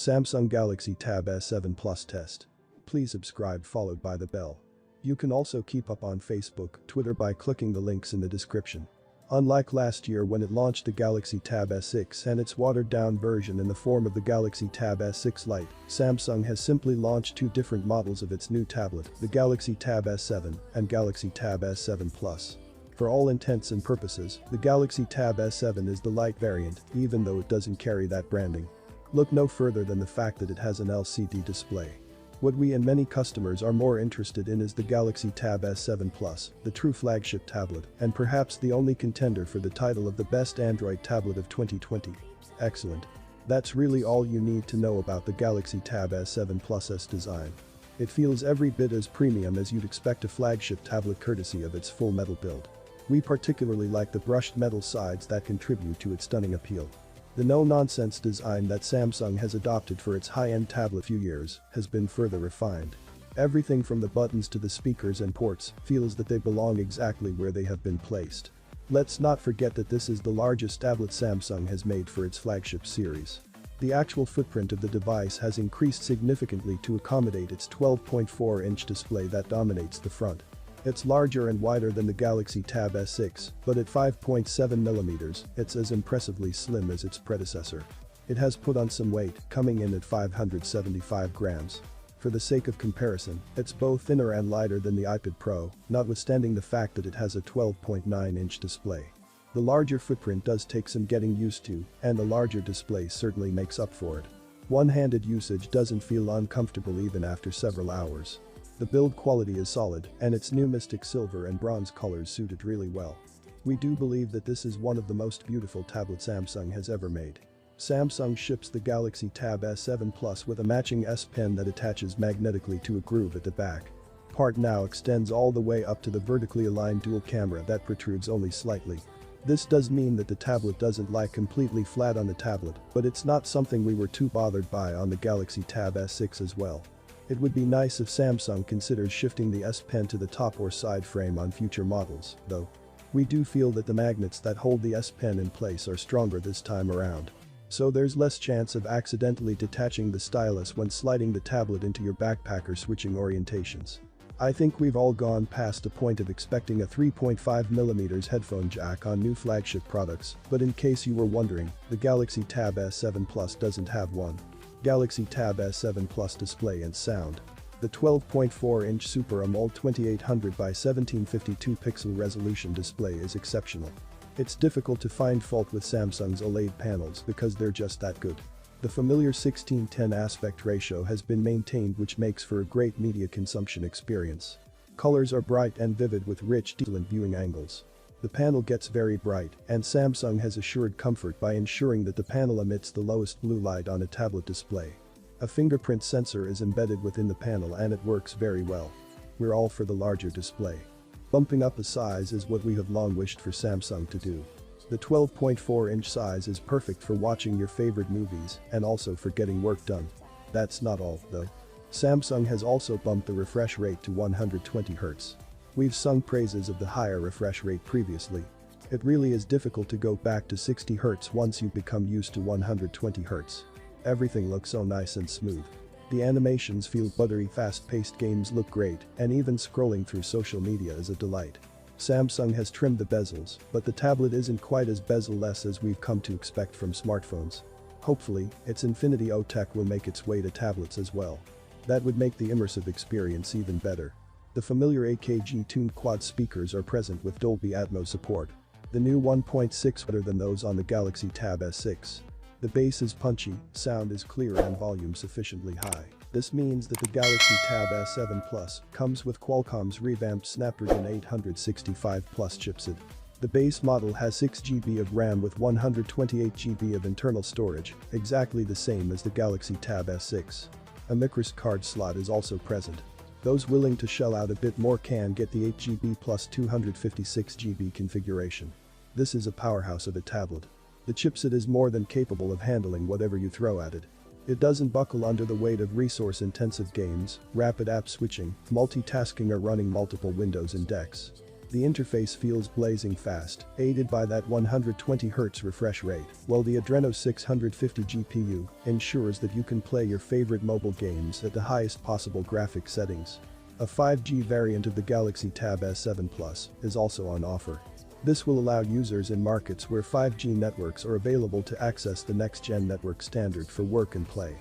Samsung Galaxy Tab S7 Plus test. Please subscribe followed by the bell. You can also keep up on Facebook, Twitter by clicking the links in the description. Unlike last year when it launched the Galaxy Tab S6 and its watered-down version in the form of the Galaxy Tab S6 Lite, Samsung has simply launched two different models of its new tablet, the Galaxy Tab S7 and Galaxy Tab S7 Plus. For all intents and purposes, the Galaxy Tab S7 is the Lite variant, even though it doesn't carry that branding. Look no further than the fact that it has an LCD display. What we and many customers are more interested in is the Galaxy Tab S7 Plus, the true flagship tablet, and perhaps the only contender for the title of the best Android tablet of 2020. Excellent. That's really all you need to know about the Galaxy Tab S7 Plus's design. It feels every bit as premium as you'd expect a flagship tablet courtesy of its full metal build. We particularly like the brushed metal sides that contribute to its stunning appeal. The no-nonsense design that Samsung has adopted for its high-end tablet few years has been further refined. Everything from the buttons to the speakers and ports feels that they belong exactly where they have been placed. Let's not forget that this is the largest tablet Samsung has made for its flagship series. The actual footprint of the device has increased significantly to accommodate its 12.4-inch display that dominates the front. It's larger and wider than the Galaxy Tab S6, but at 5.7mm, it's as impressively slim as its predecessor. It has put on some weight, coming in at 575 grams. For the sake of comparison, it's both thinner and lighter than the iPad Pro, notwithstanding the fact that it has a 12.9-inch display. The larger footprint does take some getting used to, and the larger display certainly makes up for it. One-handed usage doesn't feel uncomfortable even after several hours. The build quality is solid, and its new Mystic Silver and Bronze colors suit it really well. We do believe that this is one of the most beautiful tablets Samsung has ever made. Samsung ships the Galaxy Tab S7 Plus with a matching S Pen that attaches magnetically to a groove at the back. Part now extends all the way up to the vertically aligned dual camera that protrudes only slightly. This does mean that the tablet doesn't lie completely flat on the tablet, but it's not something we were too bothered by on the Galaxy Tab S6 as well. It would be nice if Samsung considered shifting the S Pen to the top or side frame on future models, though. We do feel that the magnets that hold the S Pen in place are stronger this time around. So there's less chance of accidentally detaching the stylus when sliding the tablet into your backpack or switching orientations. I think we've all gone past the point of expecting a 3.5mm headphone jack on new flagship products, but in case you were wondering, the Galaxy Tab S7 Plus doesn't have one. Galaxy Tab S7 Plus display and sound. The 12.4-inch Super AMOLED 2800 by 1752 pixel resolution display is exceptional. It's difficult to find fault with Samsung's OLED panels because they're just that good. The familiar 16:10 aspect ratio has been maintained, which makes for a great media consumption experience. Colors are bright and vivid with rich excellent viewing angles. The panel gets very bright, and Samsung has assured comfort by ensuring that the panel emits the lowest blue light on a tablet display. A fingerprint sensor is embedded within the panel and it works very well. We're all for the larger display. Bumping up a size is what we have long wished for Samsung to do. The 12.4-inch size is perfect for watching your favorite movies and also for getting work done. That's not all, though. Samsung has also bumped the refresh rate to 120Hz. We've sung praises of the higher refresh rate previously. It really is difficult to go back to 60Hz once you've become used to 120Hz. Everything looks so nice and smooth. The animations feel buttery, fast-paced games look great, and even scrolling through social media is a delight. Samsung has trimmed the bezels, but the tablet isn't quite as bezel-less as we've come to expect from smartphones. Hopefully, its Infinity O tech will make its way to tablets as well. That would make the immersive experience even better. The familiar AKG-tuned quad speakers are present with Dolby Atmos support. The new 1.6 better than those on the Galaxy Tab S6. The bass is punchy, sound is clear and volume sufficiently high. This means that the Galaxy Tab S7 Plus comes with Qualcomm's revamped Snapdragon 865 Plus chipset. The base model has 6GB of RAM with 128GB of internal storage, exactly the same as the Galaxy Tab S6. A microSD card slot is also present. Those willing to shell out a bit more can get the 8GB plus 256GB configuration. This is a powerhouse of a tablet. The chipset is more than capable of handling whatever you throw at it. It doesn't buckle under the weight of resource-intensive games, rapid app switching, multitasking or running multiple windows and decks. The interface feels blazing fast, aided by that 120Hz refresh rate, while the Adreno 650 GPU ensures that you can play your favorite mobile games at the highest possible graphic settings. A 5G variant of the Galaxy Tab S7 Plus is also on offer. This will allow users in markets where 5G networks are available to access the next-gen network standard for work and play.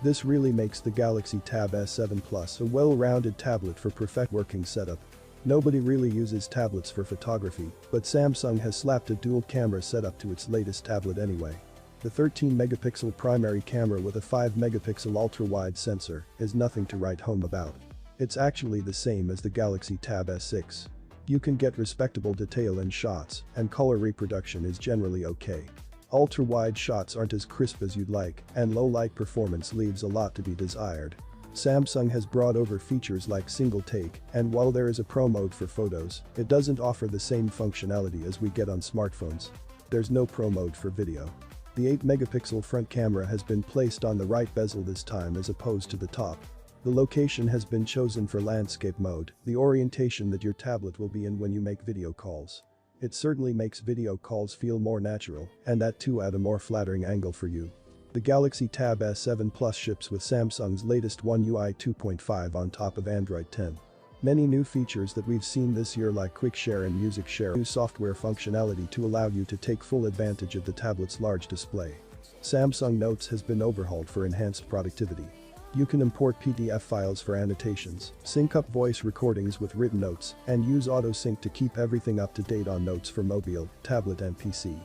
This really makes the Galaxy Tab S7 Plus a well-rounded tablet for perfect working setup. Nobody really uses tablets for photography, but Samsung has slapped a dual camera setup to its latest tablet anyway. The 13-megapixel primary camera with a 5-megapixel ultra-wide sensor is nothing to write home about. It's actually the same as the Galaxy Tab S6. You can get respectable detail in shots, and color reproduction is generally okay. Ultra-wide shots aren't as crisp as you'd like, and low-light performance leaves a lot to be desired. Samsung has brought over features like single take, and while there is a pro mode for photos, it doesn't offer the same functionality as we get on smartphones. There's no pro mode for video. The 8-megapixel front camera has been placed on the right bezel this time as opposed to the top. The location has been chosen for landscape mode, the orientation that your tablet will be in when you make video calls. It certainly makes video calls feel more natural, and that too at a more flattering angle for you. The Galaxy Tab S7 Plus ships with Samsung's latest One UI 2.5 on top of Android 10. Many new features that we've seen this year like Quick Share and Music Share, new software functionality to allow you to take full advantage of the tablet's large display. Samsung Notes has been overhauled for enhanced productivity. You can import PDF files for annotations, sync up voice recordings with written notes, and use auto-sync to keep everything up to date on Notes for mobile, tablet and PC.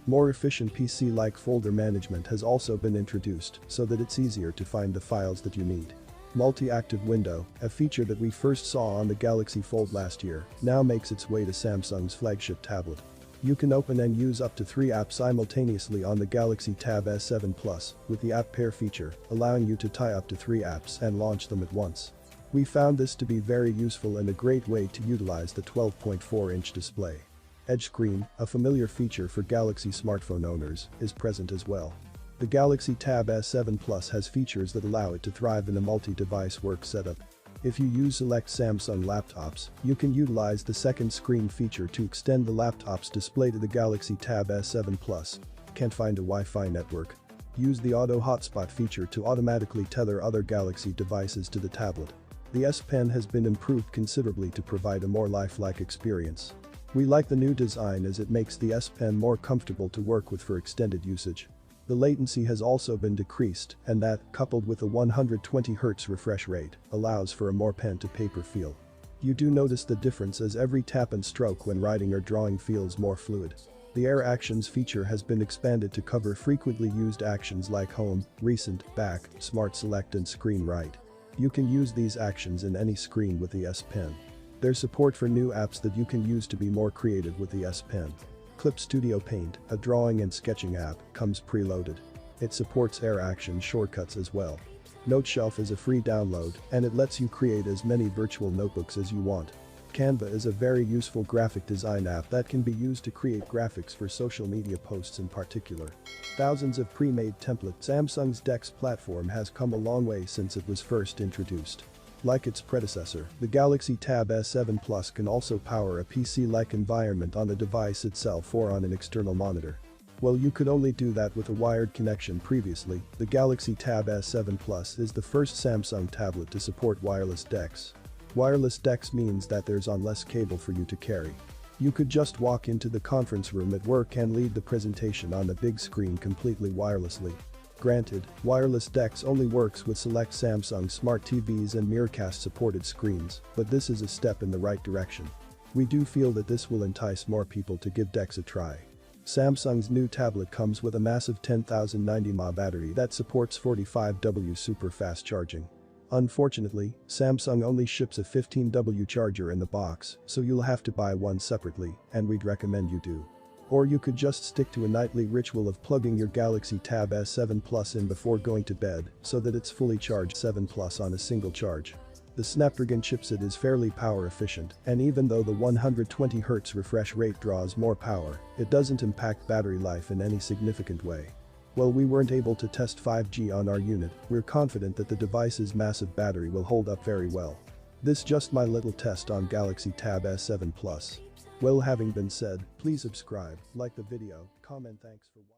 More efficient PC-like folder management has also been introduced so that it's easier to find the files that you need. Multi-active window, a feature that we first saw on the Galaxy Fold last year, now makes its way to Samsung's flagship tablet. You can open and use up to 3 apps simultaneously on the Galaxy Tab S7 Plus with the App Pair feature, allowing you to tie up to 3 apps and launch them at once. We found this to be very useful and a great way to utilize the 12.4-inch display. Edge screen, a familiar feature for Galaxy smartphone owners, is present as well. The Galaxy Tab S7 Plus has features that allow it to thrive in a multi-device work setup. If you use select Samsung laptops, you can utilize the second screen feature to extend the laptop's display to the Galaxy Tab S7 Plus. Can't find a Wi-Fi network? Use the Auto Hotspot feature to automatically tether other Galaxy devices to the tablet. The S Pen has been improved considerably to provide a more lifelike experience. We like the new design as it makes the S Pen more comfortable to work with for extended usage. The latency has also been decreased, and that, coupled with a 120Hz refresh rate, allows for a more pen-to-paper feel. You do notice the difference as every tap and stroke when writing or drawing feels more fluid. The Air Actions feature has been expanded to cover frequently used actions like Home, Recent, Back, Smart Select and Screen Write. You can use these actions in any screen with the S Pen. There's support for new apps that you can use to be more creative with the S Pen. Clip Studio Paint, a drawing and sketching app, comes preloaded. It supports Air Action shortcuts as well. NoteShelf is a free download, and it lets you create as many virtual notebooks as you want. Canva is a very useful graphic design app that can be used to create graphics for social media posts in particular. Thousands of pre-made templates. Samsung's DeX platform has come a long way since it was first introduced. Like its predecessor, the Galaxy Tab S7 Plus can also power a PC-like environment on the device itself or on an external monitor. While you could only do that with a wired connection previously, the Galaxy Tab S7 Plus is the first Samsung tablet to support wireless DeX. Wireless DeX means that there's on less cable for you to carry. You could just walk into the conference room at work and lead the presentation on the big screen completely wirelessly. Granted, wireless DeX only works with select Samsung Smart TVs and Miracast-supported screens, but this is a step in the right direction. We do feel that this will entice more people to give DeX a try. Samsung's new tablet comes with a massive 10,090 mAh battery that supports 45W super fast charging. Unfortunately, Samsung only ships a 15W charger in the box, so you'll have to buy one separately, and we'd recommend you do. Or you could just stick to a nightly ritual of plugging your Galaxy Tab S7 Plus in before going to bed so that it's fully charged 7 Plus on a single charge. The Snapdragon chipset is fairly power efficient, and even though the 120Hz refresh rate draws more power, it doesn't impact battery life in any significant way. While we weren't able to test 5G on our unit, we're confident that the device's massive battery will hold up very well. This just my little test on Galaxy Tab S7 Plus. Well, having been said, please subscribe, like the video, comment. Thanks for watching.